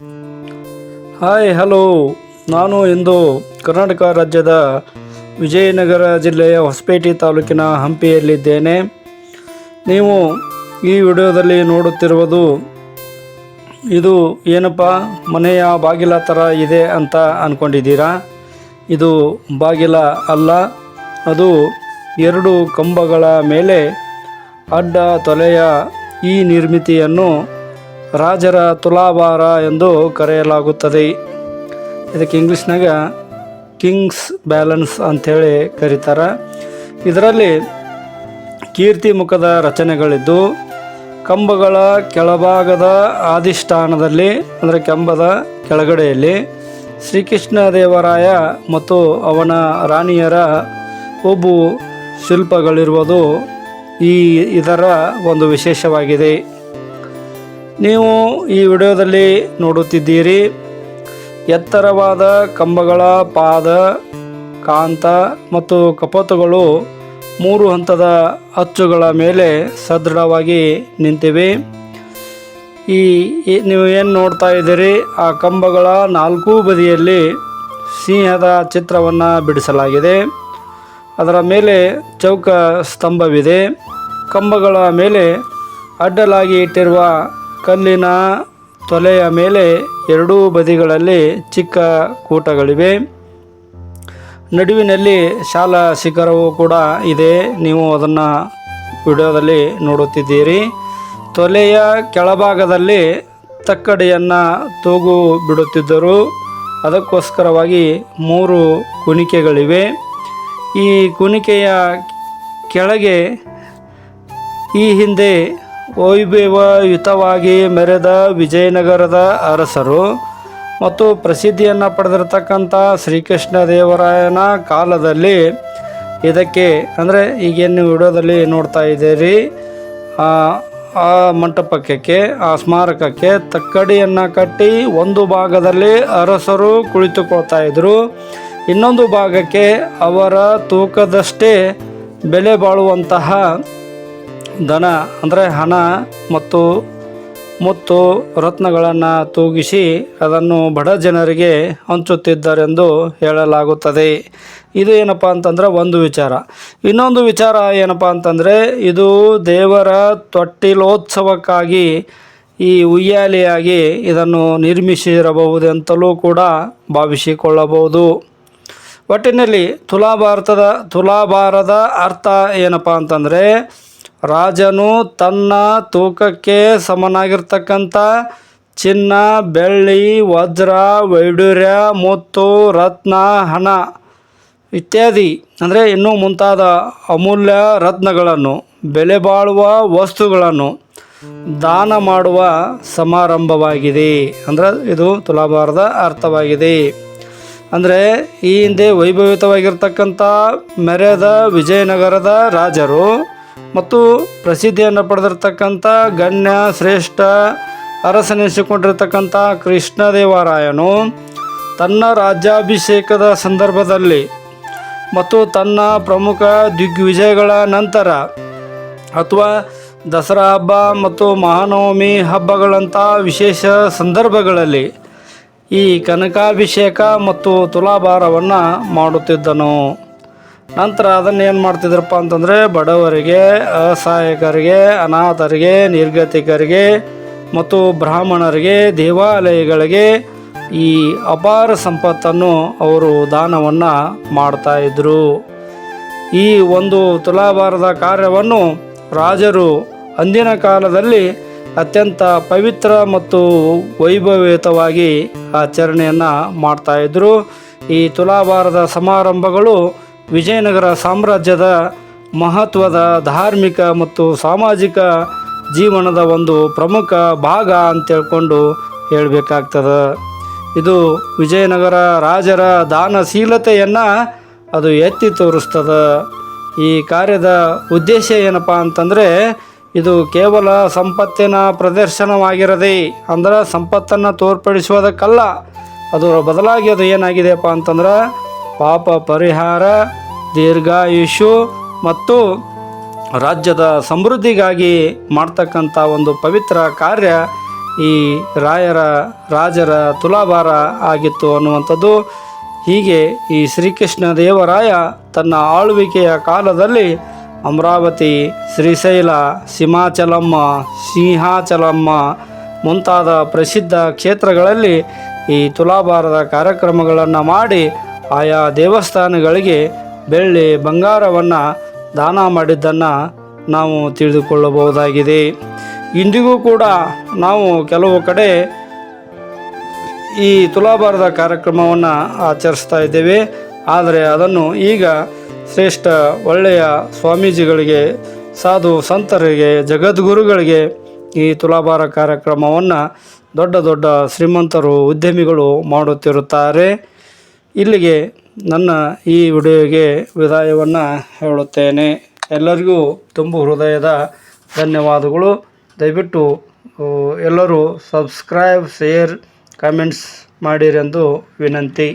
Hi hello, ನಾನು ಇಂದು ಕರ್ನಾಟಕ ರಾಜ್ಯದ ವಿಜಯನಗರ ಜಿಲ್ಲೆಯ ಹೊಸಪೇಟೆ ತಾಲೂಕಿನ ಹಂಪಿಯಲ್ಲಿದ್ದೇನೆ. ನೀವು ಈ ವಿಡಿಯೋದಲ್ಲಿ ನೋಡುತ್ತಿರುವುದು ಇದು ಏನಪ್ಪ ಮನೆಯ ಬಾಗಿಲ ಥರ ಇದೆ ಅಂತ ಅಂದ್ಕೊಂಡಿದ್ದೀರಾ? ಇದು ಬಾಗಿಲ ಅಲ್ಲ, ಅದು ಎರಡು ಕಂಬಗಳ ಮೇಲೆ ಅಡ್ಡ ತೊಲೆಯ ಈ ನಿರ್ಮಿತಿಯನ್ನು ರಾಜರ ತುಲಾಭಾರ ಎಂದು ಕರೆಯಲಾಗುತ್ತದೆ. ಇದಕ್ಕೆ ಇಂಗ್ಲೀಷ್ನಾಗ ಕಿಂಗ್ಸ್ ಬ್ಯಾಲೆನ್ಸ್ ಅಂಥೇಳಿ ಕರೀತಾರೆ. ಇದರಲ್ಲಿ ಕೀರ್ತಿ ಮುಖದ ರಚನೆಗಳಿದ್ದು ಕಂಬಗಳ ಕೆಳಭಾಗದ ಆದಿಷ್ಠಾನದಲ್ಲಿ ಅಂದರೆ ಕಂಬದ ಕೆಳಗಡೆಯಲ್ಲಿ ಶ್ರೀಕೃಷ್ಣ ದೇವರಾಯ ಮತ್ತು ಅವನ ರಾಣಿಯರ ಒಬ್ಬು ಶಿಲ್ಪಗಳಿರುವುದು ಇದರ ಒಂದು ವಿಶೇಷವಾಗಿದೆ. ನೀವು ಈ ವಿಡಿಯೋದಲ್ಲಿ ನೋಡುತ್ತಿದ್ದೀರಿ, ಎತ್ತರವಾದ ಕಂಬಗಳ ಪಾದ, ಕಾಂತ ಮತ್ತು ಕಪೋತಗಳು 3 ಹಂತದ ಅಚ್ಚುಗಳ ಮೇಲೆ ಸದೃಢವಾಗಿ ನಿಂತಿವೆ. ನೀವು ಏನು ನೋಡ್ತಾ ಇದ್ದೀರಿ, ಆ ಕಂಬಗಳ 4 ಬದಿಯಲ್ಲಿ ಸಿಂಹದ ಚಿತ್ರವನ್ನು ಬಿಡಿಸಲಾಗಿದೆ. ಅದರ ಮೇಲೆ ಚೌಕ ಸ್ತಂಭವಿದೆ. ಕಂಬಗಳ ಮೇಲೆ ಅಡ್ಡಲಾಗಿ ಇಟ್ಟಿರುವ ಕಲ್ಲಿನ ತೊಲೆಯ ಮೇಲೆ 2 ಬದಿಗಳಲ್ಲಿ ಚಿಕ್ಕ ಕೂಟಗಳಿವೆ. ನಡುವಿನಲ್ಲಿ ಶಾಲಾ ಶಿಖರವೂ ಕೂಡ ಇದೆ. ನೀವು ಅದನ್ನು ವಿಡಿಯೋದಲ್ಲಿ ನೋಡುತ್ತಿದ್ದೀರಿ. ತೊಲೆಯ ಕೆಳಭಾಗದಲ್ಲಿ ತಕ್ಕಡಿಯನ್ನು ತೂಗು ಬಿಡುತ್ತಿದ್ದರು. ಅದಕ್ಕೋಸ್ಕರವಾಗಿ 3 ಕುಣಿಕೆಗಳಿವೆ. ಈ ಕುಣಿಕೆಯ ಕೆಳಗೆ ಈ ಹಿಂದೆ ವೈಭವಯುತವಾಗಿ ಮೆರೆದ ವಿಜಯನಗರದ ಅರಸರು ಮತ್ತು ಪ್ರಸಿದ್ಧಿಯನ್ನು ಪಡೆದಿರತಕ್ಕಂಥ ಶ್ರೀಕೃಷ್ಣ ದೇವರಾಯನ ಕಾಲದಲ್ಲಿ ಇದಕ್ಕೆ ಅಂದರೆ ಈಗೇನು ವಿಡಿಯೋದಲ್ಲಿ ನೋಡ್ತಾ ಇದ್ದೀರಿ, ಆ ಮಂಟಪಕ್ಕೆ, ಆ ಸ್ಮಾರಕಕ್ಕೆ ತಕ್ಕಡಿಯನ್ನು ಕಟ್ಟಿ ಒಂದು ಭಾಗದಲ್ಲಿ ಅರಸರು ಕುಳಿತುಕೊಳ್ತಾ ಇದ್ದರು, ಇನ್ನೊಂದು ಭಾಗಕ್ಕೆ ಅವರ ತೂಕದಷ್ಟೇ ಬೆಲೆ ಬಾಳುವಂತಹ ಧನ ಅಂದರೆ ಹಣ ಮತ್ತು ಮುತ್ತು ರತ್ನಗಳನ್ನು ತೂಗಿಸಿ ಅದನ್ನು ಬಡ ಜನರಿಗೆ ಹಂಚುತ್ತಿದ್ದರೆಂದು ಹೇಳಲಾಗುತ್ತದೆ. ಇದು ಏನಪ್ಪ ಅಂತಂದರೆ ಒಂದು ವಿಚಾರ. ಇನ್ನೊಂದು ವಿಚಾರ ಏನಪ್ಪ ಅಂತಂದರೆ, ಇದು ದೇವರ ತೊಟ್ಟಿಲೋತ್ಸವಕ್ಕಾಗಿ ಈ ಉಯ್ಯಾಲೆಯಾಗಿ ಇದನ್ನು ನಿರ್ಮಿಸಿರಬಹುದೆಂತಲೂ ಕೂಡ ಭಾವಿಸಿಕೊಳ್ಳಬಹುದು. ಒಟ್ಟಿನಲ್ಲಿ ತುಲಾಭಾರದ ಅರ್ಥ ಏನಪ್ಪ ಅಂತಂದರೆ, ರಾಜನು ತನ್ನ ತೂಕಕ್ಕೆ ಸಮನಾಗಿರ್ತಕ್ಕಂಥ ಚಿನ್ನ, ಬೆಳ್ಳಿ, ವಜ್ರ, ವೈಡೂರ್ಯ, ಮುತ್ತು, ರತ್ನ, ಹಣ ಇತ್ಯಾದಿ ಅಂದರೆ ಇನ್ನೂ ಮುಂತಾದ ಅಮೂಲ್ಯ ರತ್ನಗಳನ್ನು, ಬೆಲೆ ಬಾಳುವ ವಸ್ತುಗಳನ್ನು ದಾನ ಮಾಡುವ ಸಮಾರಂಭವಾಗಿದೆ. ಅಂದರೆ ಇದು ತುಲಾಭಾರದ ಅರ್ಥವಾಗಿದೆ. ಅಂದರೆ ಈ ಹಿಂದೆ ವೈಭವಿತವಾಗಿರ್ತಕ್ಕಂಥ ಮೆರೆದ ವಿಜಯನಗರದ ರಾಜರು ಮತ್ತು ಪ್ರಸಿದ್ಧಿಯನ್ನು ಪಡೆದಿರ್ತಕ್ಕಂಥ ಗಣ್ಯ ಶ್ರೇಷ್ಠ ಅರಸನೆನಿಸಿಕೊಂಡಿರ್ತಕ್ಕಂಥ ಕೃಷ್ಣದೇವರಾಯನು ತನ್ನ ರಾಜ್ಯಾಭಿಷೇಕದ ಸಂದರ್ಭದಲ್ಲಿ ಮತ್ತು ತನ್ನ ಪ್ರಮುಖ ದಿಗ್ವಿಜಯಗಳ ನಂತರ ಅಥವಾ ದಸರಾ ಹಬ್ಬ ಮತ್ತು ಮಹಾನವಮಿ ಹಬ್ಬಗಳಂಥ ವಿಶೇಷ ಸಂದರ್ಭಗಳಲ್ಲಿ ಈ ಕನಕಾಭಿಷೇಕ ಮತ್ತು ತುಲಾಭಾರವನ್ನು ಮಾಡುತ್ತಿದ್ದನು. ನಂತರ ಅದನ್ನು ಏನು ಮಾಡ್ತಿದ್ರಪ್ಪ ಅಂತಂದರೆ, ಬಡವರಿಗೆ, ಅಸಹಾಯಕರಿಗೆ, ಅನಾಥರಿಗೆ, ನಿರ್ಗತಿಕರಿಗೆ ಮತ್ತು ಬ್ರಾಹ್ಮಣರಿಗೆ, ದೇವಾಲಯಗಳಿಗೆ ಈ ಅಪಾರ ಸಂಪತ್ತನ್ನು ಅವರು ದಾನವನ್ನು ಮಾಡ್ತಾಯಿದ್ರು. ಈ ಒಂದು ತುಲಾಭಾರದ ಕಾರ್ಯವನ್ನು ರಾಜರು ಅಂದಿನ ಕಾಲದಲ್ಲಿ ಅತ್ಯಂತ ಪವಿತ್ರ ಮತ್ತು ವೈಭವಯುತವಾಗಿ ಆಚರಣೆಯನ್ನು ಮಾಡ್ತಾಯಿದ್ರು. ಈ ತುಲಾಭಾರದ ಸಮಾರಂಭಗಳು ವಿಜಯನಗರ ಸಾಮ್ರಾಜ್ಯದ ಮಹತ್ವದ ಧಾರ್ಮಿಕ ಮತ್ತು ಸಾಮಾಜಿಕ ಜೀವನದ ಒಂದು ಪ್ರಮುಖ ಭಾಗ ಅಂತೇಳ್ಕೊಂಡು ಹೇಳಬೇಕಾಗ್ತದೆ. ಇದು ವಿಜಯನಗರ ರಾಜರ ದಾನಶೀಲತೆಯನ್ನು ಅದು ಎತ್ತಿ ತೋರಿಸ್ತದೆ. ಈ ಕಾರ್ಯದ ಉದ್ದೇಶ ಏನಪ್ಪ ಅಂತಂದರೆ, ಇದು ಕೇವಲ ಸಂಪತ್ತಿನ ಪ್ರದರ್ಶನವಾಗಿರದೆ ಅಂದರೆ ಸಂಪತ್ತನ್ನು ತೋರ್ಪಡಿಸುವುದಕ್ಕಲ್ಲ, ಅದರ ಬದಲಾಗಿ ಅದು ಏನಾಗಿದೆಯಪ್ಪ ಅಂತಂದ್ರೆ ಪಾಪ ಪರಿಹಾರ, ದೀರ್ಘಾಯುಷು ಮತ್ತು ರಾಜ್ಯದ ಸಮೃದ್ಧಿಗಾಗಿ ಮಾಡ್ತಕ್ಕಂಥ ಒಂದು ಪವಿತ್ರ ಕಾರ್ಯ ಈ ರಾಜರ ತುಲಾಭಾರ ಆಗಿತ್ತು ಅನ್ನುವಂಥದ್ದು. ಹೀಗೆ ಈ ಶ್ರೀಕೃಷ್ಣ ದೇವರಾಯ ತನ್ನ ಆಳ್ವಿಕೆಯ ಕಾಲದಲ್ಲಿ ಅಮರಾವತಿ, ಶ್ರೀಶೈಲ, ಸಿಮಾಚಲಮ್ಮ, ಸಿಂಹಾಚಲಮ್ಮ ಮುಂತಾದ ಪ್ರಸಿದ್ಧ ಕ್ಷೇತ್ರಗಳಲ್ಲಿ ಈ ತುಲಾಭಾರದ ಕಾರ್ಯಕ್ರಮಗಳನ್ನು ಮಾಡಿ ಆಯಾ ದೇವಸ್ಥಾನಗಳಿಗೆ ಬೆಳ್ಳಿ ಬಂಗಾರವನ್ನು ದಾನ ಮಾಡಿದ್ದನ್ನು ನಾವು ತಿಳಿದುಕೊಳ್ಳಬಹುದಾಗಿದೆ. ಇಂದಿಗೂ ಕೂಡ ನಾವು ಕೆಲವು ಕಡೆ ಈ ತುಲಾಭಾರದ ಕಾರ್ಯಕ್ರಮವನ್ನು ಆಚರಿಸ್ತಾ ಇದ್ದೇವೆ. ಆದರೆ ಅದನ್ನು ಈಗ ಶ್ರೇಷ್ಠ ಒಳ್ಳೆಯ ಸ್ವಾಮೀಜಿಗಳಿಗೆ, ಸಾಧು ಸಂತರಿಗೆ, ಜಗದ್ಗುರುಗಳಿಗೆ ಈ ತುಲಾಭಾರ ಕಾರ್ಯಕ್ರಮವನ್ನು ದೊಡ್ಡ ದೊಡ್ಡ ಶ್ರೀಮಂತರು, ಉದ್ಯಮಿಗಳು ಮಾಡುತ್ತಿರುತ್ತಾರೆ. ಇಲ್ಲಿಗೆ ನನ್ನ ಈ ವಿಡಿಯೋಗೆ ವಿದಾಯವನ್ನು ಹೇಳುತ್ತೇನೆ. ಎಲ್ಲರಿಗೂ ತುಂಬು ಹೃದಯದ ಧನ್ಯವಾದಗಳು. ದಯವಿಟ್ಟು ಎಲ್ಲರೂ ಸಬ್ಸ್ಕ್ರೈಬ್, ಶೇರ್, ಕಮೆಂಟ್ಸ್ ಮಾಡಿರೆಂದು ವಿನಂತಿ.